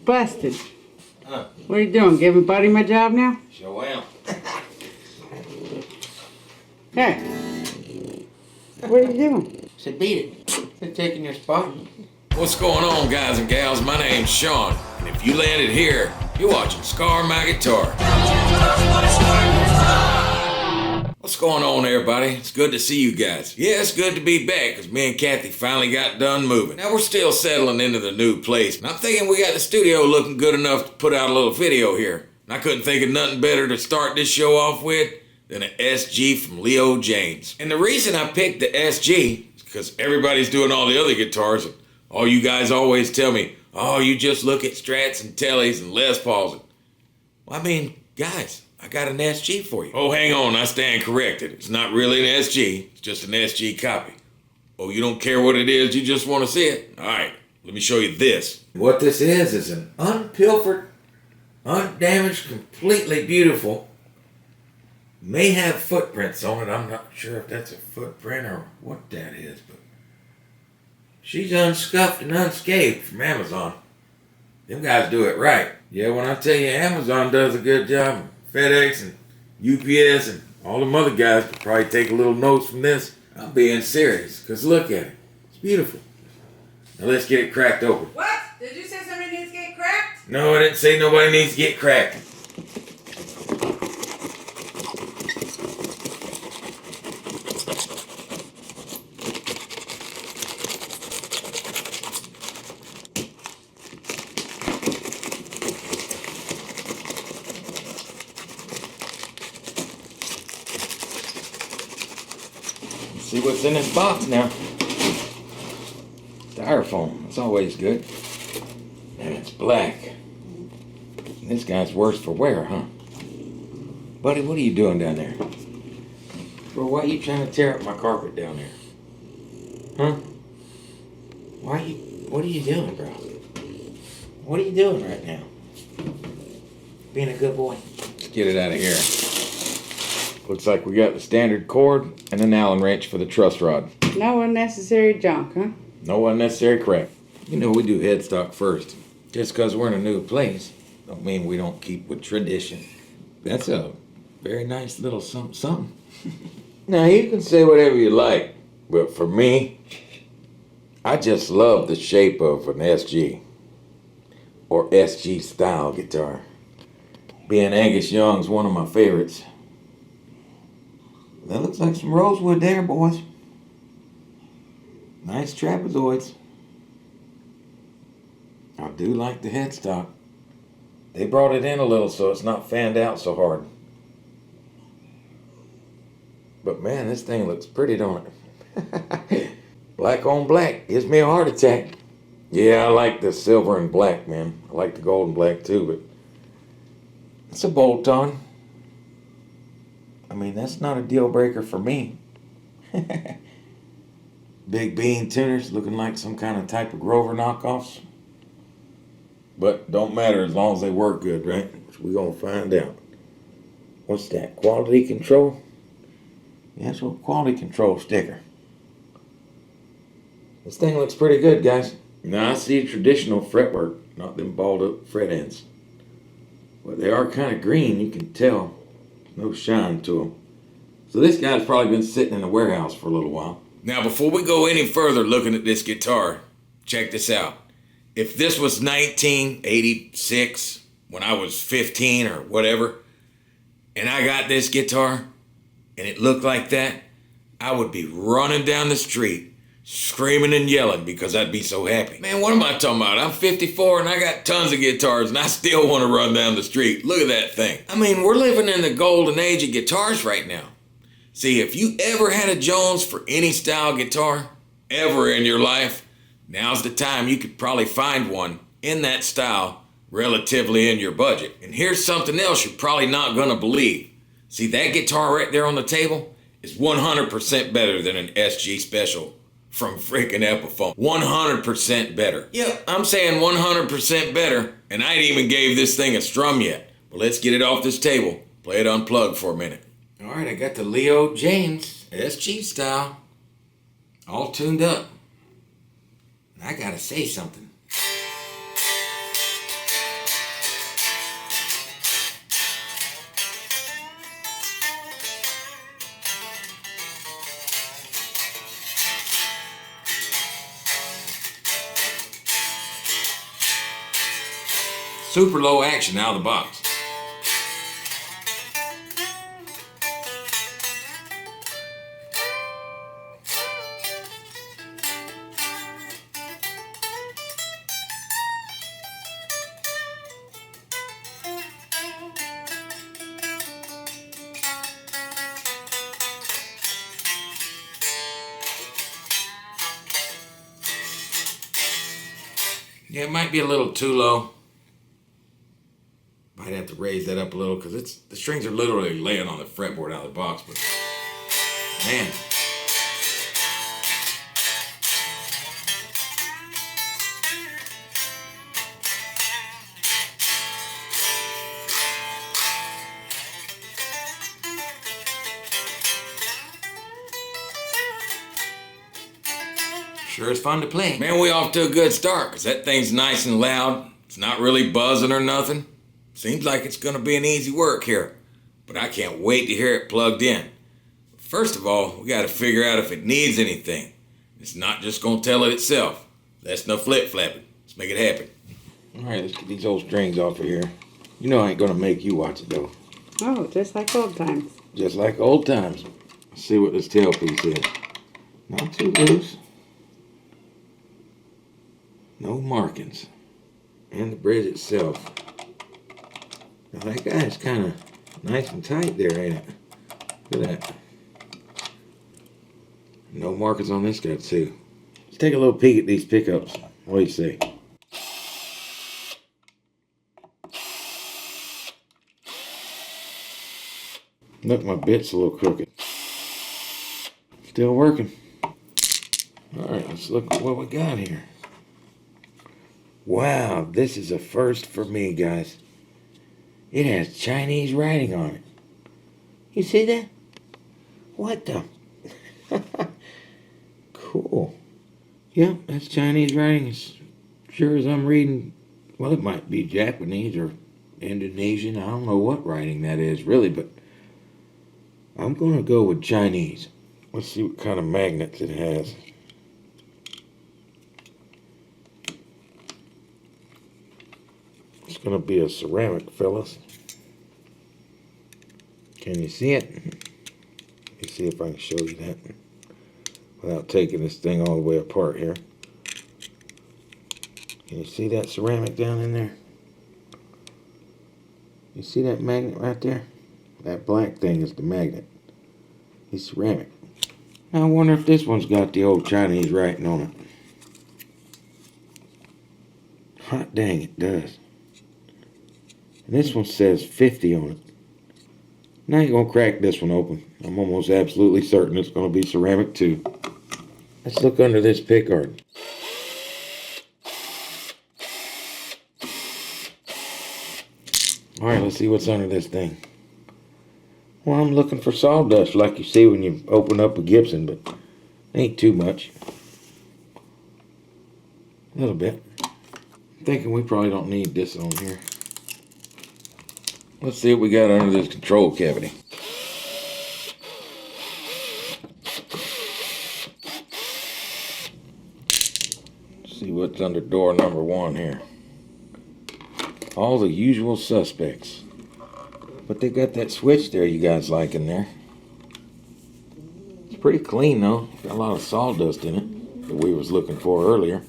Busted. Huh? What are you doing? Giving Buddy my job now? Sure am. Hey. What are you doing? Said beat it. Said taking your spot. What's going on, guys and gals? My name's Sean, and if you landed here, you're watching Scar My Guitar. What's going on, everybody? It's good to see you guys. Yeah, it's good to be back, because me and Kathy finally got done moving. Now, we're still settling into the new place, and I'm thinking we got the studio looking good enough to put out a little video here. And I couldn't think of nothing better to start this show off with than an SG from Jaymz. And the reason I picked the SG is because everybody's doing all the other guitars, and all you guys always tell me, oh, you just look at Strats and Tellys and Les Pauls. Well, I mean, guys, I got an SG for you. Oh, hang on, I stand corrected. It's not really an SG, it's just an SG copy. Oh, you don't care what it is, you just want to see it? All right, let me show you this. What this is an unpilfered, undamaged, completely beautiful. May have footprints on it. I'm not sure if that's a footprint or what that is, but she's unscuffed and unscathed from Amazon. Them guys do it right. Yeah, when I tell you Amazon does a good job, FedEx and UPS and all them other guys could probably take a little notes from this. I'm being serious, because look at it. It's beautiful. Now let's get it cracked open. What? Did you say somebody needs to get cracked? No, I didn't say nobody needs to get cracked. See what's in this box now. Styrofoam, it's always good. And it's black. This guy's worse for wear, huh? Buddy, what are you doing down there? Bro, why are you trying to tear up my carpet down there? Huh? What are you doing, bro? What are you doing right now? Being a good boy. Let's get it out of here. Looks like we got the standard cord and an Allen wrench for the truss rod. No unnecessary junk, huh? No unnecessary crap. You know, we do headstock first. Just because we're in a new place don't mean we don't keep with tradition. That's a very nice little something something. Now, you can say whatever you like, but for me, I just love the shape of an SG or SG style guitar. Being Angus Young's one of my favorites. That looks like some rosewood there, boys. Nice trapezoids. I do like the headstock. They brought it in a little so it's not fanned out so hard. But man, this thing looks pretty, don't it? Black on black gives me a heart attack. Yeah, I like the silver and black, man. I like the gold and black too, but it's a bolt-on. I mean, that's not a deal breaker for me. Big bean tuners looking like some kind of type of Grover knockoffs. But don't matter as long as they work good, right? We're going to find out. What's that? Quality control? Yeah, that's a quality control sticker. This thing looks pretty good, guys. Now I see traditional fretwork, not them balled up fret ends. But they are kind of green, you can tell. No shine to them. So this guy's probably been sitting in the warehouse for a little while. Now, before we go any further looking at this guitar, check this out. If this was 1986, when I was 15 or whatever, and I got this guitar, and it looked like that, I would be running down the street, screaming and yelling because I'd be so happy. Man, what am I talking about? I'm 54 and I got tons of guitars and I still want to run down the street. Look at that thing. I mean, we're living in the golden age of guitars right now. See, if you ever had a Jones for any style guitar, ever in your life, now's the time you could probably find one in that style relatively in your budget. And here's something else you're probably not going to believe. See, that guitar right there on the table is 100% better than an SG Special from freaking Epiphone. 100% better. Yep, I'm saying 100% better, and I ain't even gave this thing a strum yet. But let's get it off this table. Play it unplugged for a minute. All right, I got the Jaymz SG style all tuned up. And I gotta say something. Super low action out of the box. Yeah, it might be a little too low. Might have to raise that up a little because the strings are literally laying on the fretboard out of the box. But man, sure is fun to play. Man, we off to a good start because that thing's nice and loud. It's not really buzzing or nothing. Seems like it's going to be an easy work here, but I can't wait to hear it plugged in. First of all, we got to figure out if it needs anything. It's not just going to tell it itself. That's no flip-flapping. Let's make it happen. All right, let's get these old strings off of here. You know I ain't going to make you watch it, though. Oh, just like old times. Just like old times. Let's see what this tailpiece is. Not too loose. No markings. And the bridge itself. Now that guy's kind of nice and tight there, ain't it? Look at that. No markings on this guy too. Let's take a little peek at these pickups. What do you say? Look, my bit's a little crooked. Still working. Alright, let's look at what we got here. Wow, this is a first for me, guys. It has Chinese writing on it. You see that? What the? Cool. Yeah, that's Chinese writing. As sure as I'm reading, well, it might be Japanese or Indonesian. I don't know what writing that is, really, but I'm going to go with Chinese. Let's see what kind of magnets it has. It's going to be a ceramic, fellas. Can you see it? Let me see if I can show you that without taking this thing all the way apart here. Can you see that ceramic down in there? You see that magnet right there? That black thing is the magnet. It's ceramic. Now I wonder if this one's got the old Chinese writing on it. Hot dang, it does. And this one says 50 on it. Now you're going to crack this one open. I'm almost absolutely certain it's going to be ceramic too. Let's look under this pickguard. Alright, let's see what's under this thing. Well, I'm looking for sawdust like you see when you open up a Gibson, but ain't too much. A little bit. I'm thinking we probably don't need this on here. Let's see what we got under this control cavity. Let's see what's under door number 1 here. All the usual suspects. But they got that switch there you guys like in there. It's pretty clean though. Got a lot of sawdust in it that we was looking for earlier.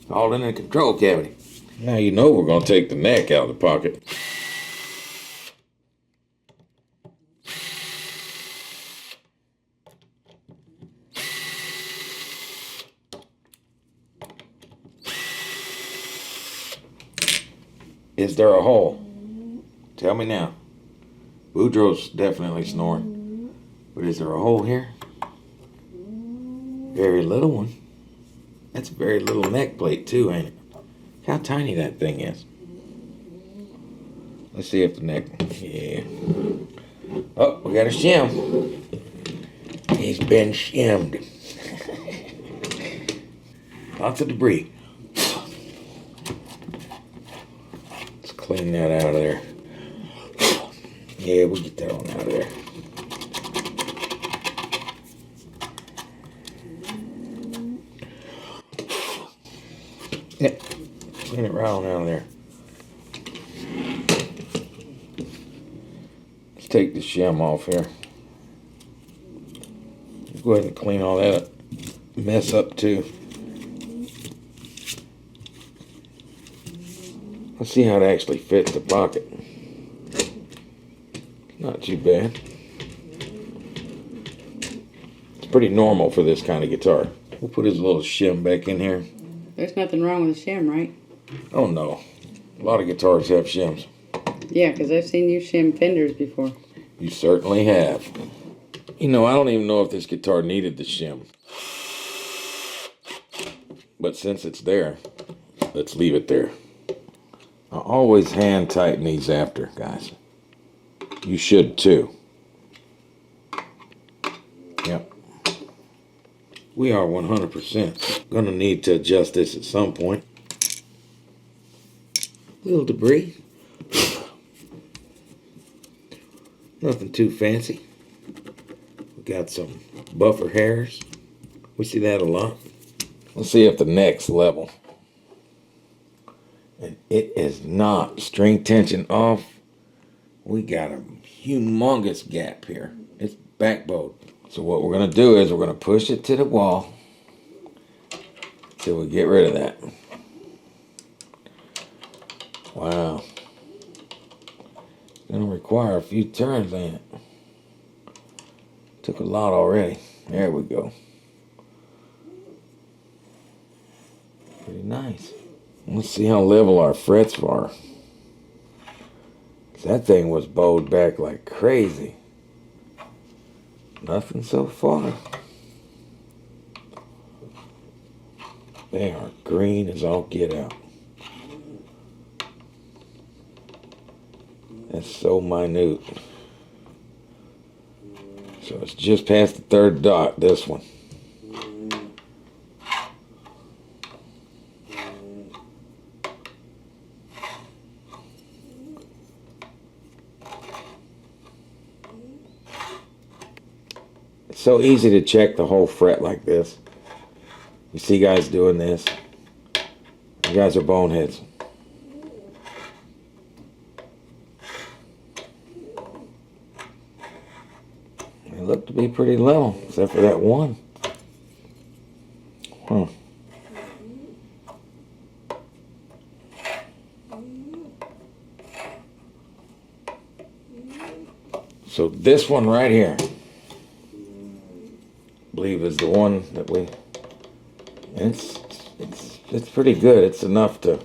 It's all in the control cavity. Now you know we're going to take the neck out of the pocket. Is there a hole? Tell me now. Boudreaux's definitely snoring. But is there a hole here? Very little one. That's a very little neck plate too, ain't it? How tiny that thing is. Let's see if the neck... Yeah. Oh, we got a shim. He's been shimmed. Lots of debris. Clean that out of there. Yeah, we'll get that one out of there. Yeah, clean it right on out of there. take the shim off here. Go ahead and clean all that mess up too. Let's see how it actually fits the pocket. Not too bad. It's pretty normal for this kind of guitar. We'll put his little shim back in here. There's nothing wrong with a shim, right? Oh no. A lot of guitars have shims. Yeah, because I've seen you shim fenders before. You certainly have. You know, I don't even know if this guitar needed the shim. But since it's there, let's leave it there. I always hand tighten these after, guys. You should too. Yep. We are 100% gonna need to adjust this at some point. Little debris. Nothing too fancy. We got some buffer hairs. We see that a lot. Let's see if the neck's level. And it is not. String tension off. We got a humongous gap here. It's backbone. So what we're going to do is we're going to push it to the wall till we get rid of that. Wow. It's going to require a few turns, ain't it? Took a lot already. There we go. Pretty nice. Let's see how level our frets are. That thing was bowed back like crazy. Nothing so far. They are green as all get out. That's so minute. So it's just past the third dot, this one. It's so easy to check the whole fret like this. You see guys doing this. You guys are boneheads. They look to be pretty level, except for that one. Huh. So this one right here, I believe is the one that we, and it's pretty good. It's enough to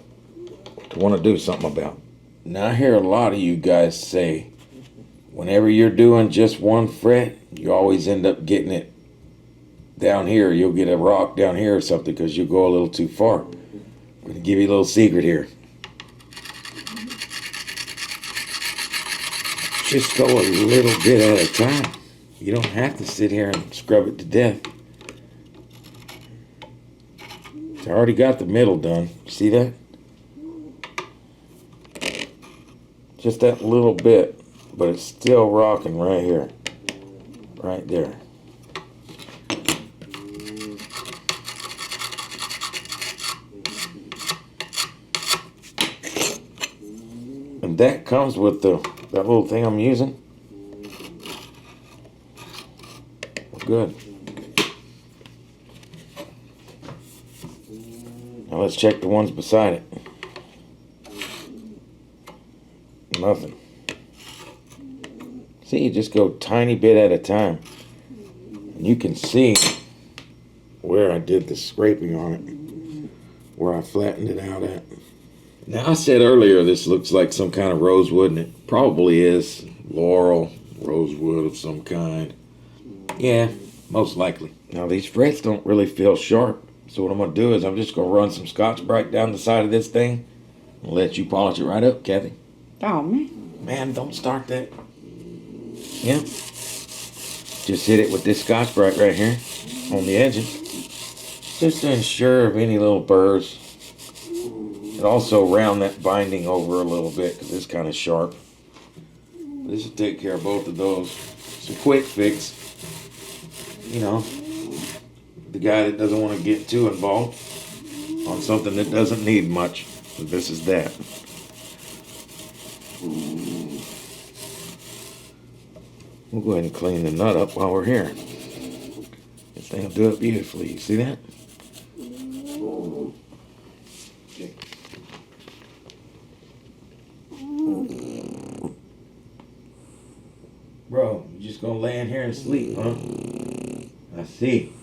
want to do something about. Now I hear a lot of you guys say, whenever you're doing just one fret, you always end up getting it down here. You'll get a rock down here or something because you go a little too far. I'm going to give you a little secret here. Just go a little bit at a time. You don't have to sit here and scrub it to death. I already got the middle done. See that? Just that little bit, but it's still rocking right here. Right there. And that comes with that little thing I'm using. Good. Now let's check the ones beside it. Nothing. See, you just go tiny bit at a time. And you can see where I did the scraping on it. Where I flattened it out at. Now I said earlier this looks like some kind of rosewood, and it probably is. Laurel, rosewood of some kind. Yeah, most likely. Now these frets don't really feel sharp. So what I'm going to do is I'm just going to run some Scotch-Brite down the side of this thing. And let you polish it right up, Kathy. Oh, man. Man, don't start that. Yeah. Just hit it with this Scotch-Brite right here on the edges. Just to ensure of any little burrs. And also round that binding over a little bit because it's kind of sharp. This will take care of both of those. It's a quick fix. You know, the guy that doesn't want to get too involved on something that doesn't need much. So this is that. We'll go ahead and clean the nut up while we're here. This thing will do it beautifully. You see that? Bro, you just gonna lay in here and sleep, huh? I see.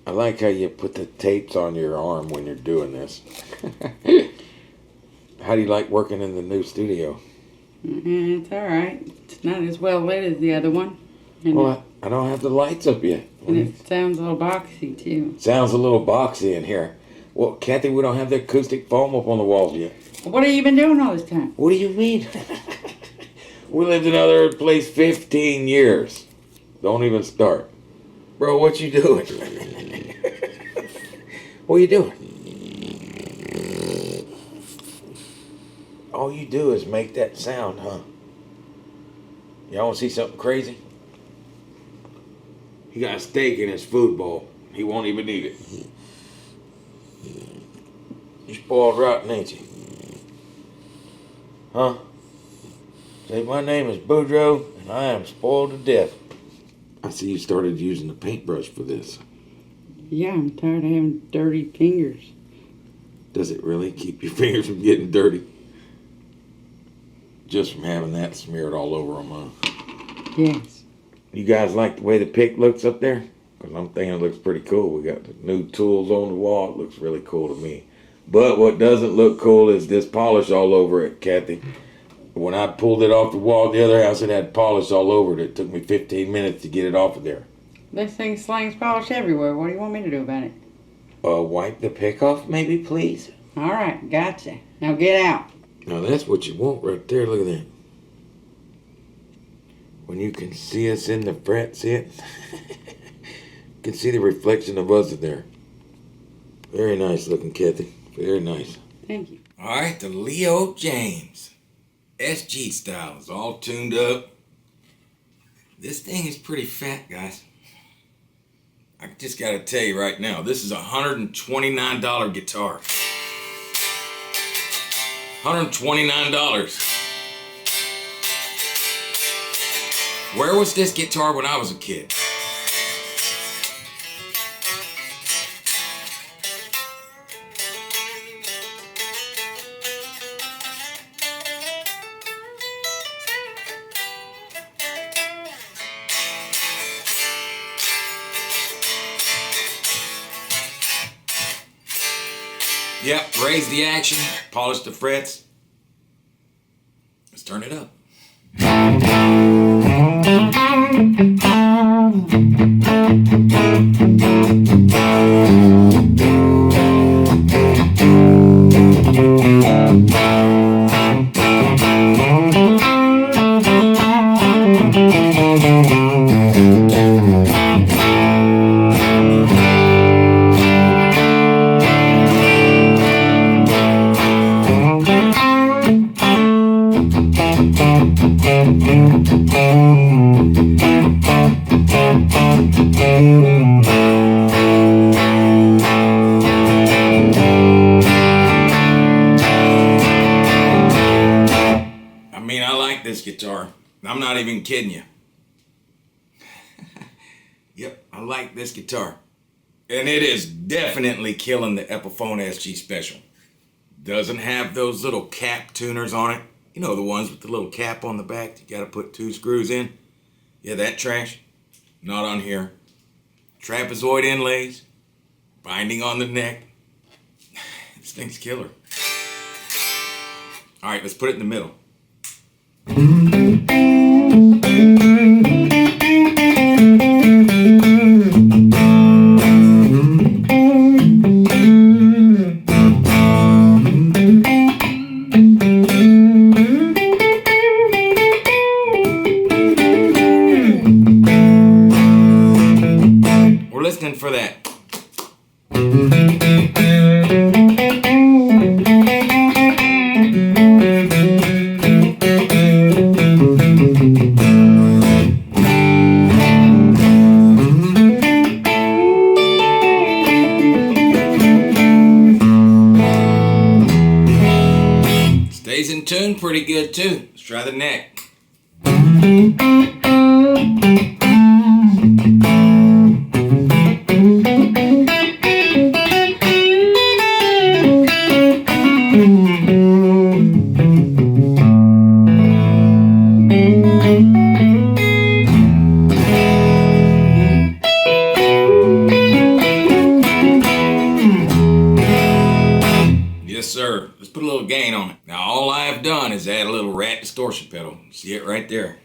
I like how you put the tapes on your arm when you're doing this. How do you like working in the new studio? It's alright. It's not as well lit as the other one. And Well, I don't have the lights up yet. and it sounds a little boxy too. Sounds a little boxy in here. Well, Kathy, we don't have the acoustic foam up on the walls yet. What have you been doing all this time? What do you mean? We lived in another place 15 years. Don't even start. Bro, what you doing? What you doing? All you do is make that sound, huh? Y'all want to see something crazy? He got a steak in his food bowl. He won't even eat it. You spoiled rotten, ain't you? Huh? Say, my name is Boudreaux, and I am spoiled to death. I see you started using the paintbrush for this. Yeah, I'm tired of having dirty fingers. Does it really keep your fingers from getting dirty? Just from having that smeared all over them, huh? Yes. You guys like the way the pick looks up there? Because I'm thinking it looks pretty cool. We got the new tools on the wall. It looks really cool to me. But what doesn't look cool is this polish all over it, Kathy. When I pulled it off the wall at the other house, it had polish all over it. It took me 15 minutes to get it off of there. This thing slings polish everywhere. What do you want me to do about it? Wipe the pick off, maybe, please? Alright, gotcha. Now get out. Now that's what you want right there. Look at that. When you can see us in the fret, see it? You can see the reflection of us in there. Very nice looking, Kathy. Very nice. Thank you. All right, the Leo Jaymz SG style is all tuned up. This thing is pretty fat, guys. I just gotta tell you right now, this is a $129 guitar. $129. Where was this guitar when I was a kid? Yep, raise the action, polish the frets. Let's turn it up. Guitar. I'm not even kidding you. Yep, I like this guitar. And it is definitely killing the Epiphone SG Special. Doesn't have those little cap tuners on it. You know, the ones with the little cap on the back. You gotta put 2 screws in. Yeah, that trash. Not on here. Trapezoid inlays. Binding on the neck. This thing's killer. Alright, let's put it in the middle. We're listening for that. Stays in tune pretty good too. Let's try the neck. Yes, sir. Let's put a little gain on it. Now, all I have done is add a little rat distortion pedal. See it right there?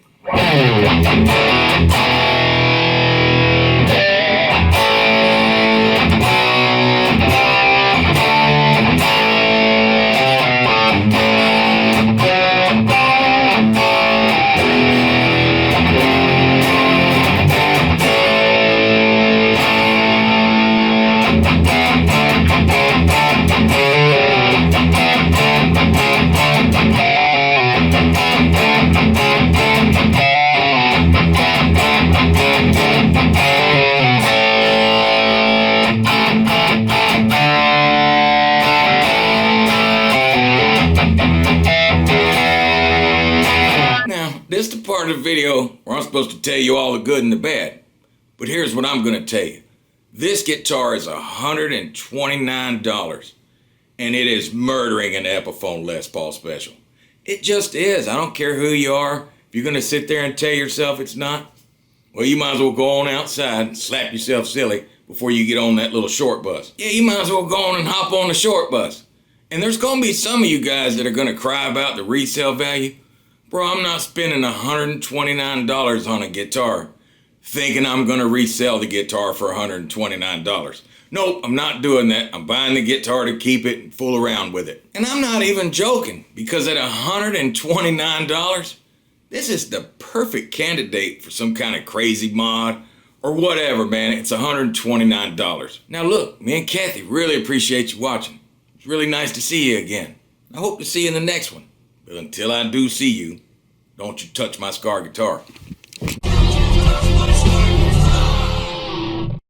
This is the part of the video where I'm supposed to tell you all the good and the bad. But here's what I'm going to tell you. This guitar is $129, and it is murdering an Epiphone Les Paul Special. It just is. I don't care who you are. If you're going to sit there and tell yourself it's not, well, you might as well go on outside and slap yourself silly before you get on that little short bus. Yeah, you might as well go on and hop on the short bus. And there's going to be some of you guys that are going to cry about the resale value. Bro, I'm not spending $129 on a guitar thinking I'm going to resell the guitar for $129. Nope, I'm not doing that. I'm buying the guitar to keep it and fool around with it. And I'm not even joking, because at $129, this is the perfect candidate for some kind of crazy mod or whatever, man. It's $129. Now look, me and Kathy really appreciate you watching. It's really nice to see you again. I hope to see you in the next one. But until I do see you, don't you touch my Scar guitar.